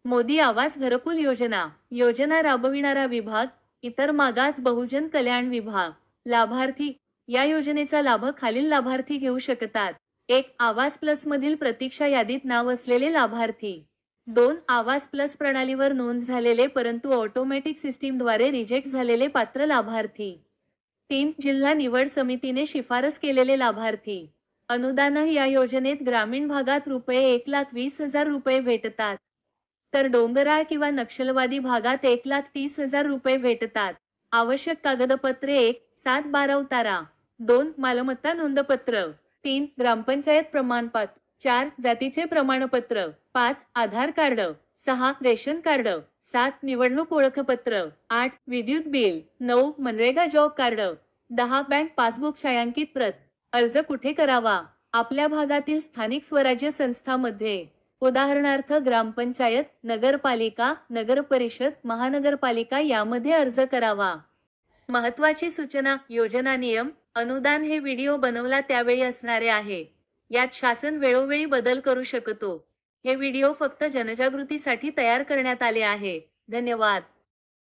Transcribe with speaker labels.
Speaker 1: मोदी आवास घरकुल योजना योजना राबविणारा विभाग, इतर मागास बहुजन कल्याण विभाग. लाभार्थी. या योजनेचा लाभ खालील लाभार्थी घेऊ शकतात. 1. आवास प्लस मधील प्रतीक्षा यादीत नाव असलेले लाभार्थी. 2. आवास प्लस प्रणालीवर नोंद झालेले परंतु ऑटोमॅटिक सिस्टीमद्वारे रिजेक्ट झालेले पात्र लाभार्थी. 3. जिल्हा निवड समितीने शिफारस केलेले लाभार्थी. अनुदान या योजनेत ग्रामीण भागात ₹1,20,000 भेटतात, तर डोंगराळ किंवा नक्षलवादी भागात ₹1,30,000 भेटतात. आवश्यक कागदपत्रे: 1. 7/12 उतारा. 2. मालमत्ता नोंदपत्र. 3. ग्रामपंचायत प्रमाणपत्र. 4. जातीचे प्रमाणपत्र. 5. आधार कार्ड. 6. Ration card. 7. निवडणूक ओळखपत्र. 8. विद्युत bill. 9. MNREGA job card. 10. Bank passbook छायांकित प्रत. अर्ज कुठे करावा? आपल्या भागातील स्थानिक स्वराज्य संस्थांमध्ये, उदाहरणार्थ ग्रामपंचायत, नगरपालिका, नगरपरिषद, महानगरपालिका यामध्ये अर्ज करावा. महत्त्वाची सूचना: योजना नियम, अनुदान हे व्हिडिओ बनवला त्यावेळी असणारे आहे. यात शासन वेळोवेळी बदल करू शकतो. हे व्हिडिओ फक्त जनजागृतीसाठी तयार करण्यात आले आहे. धन्यवाद.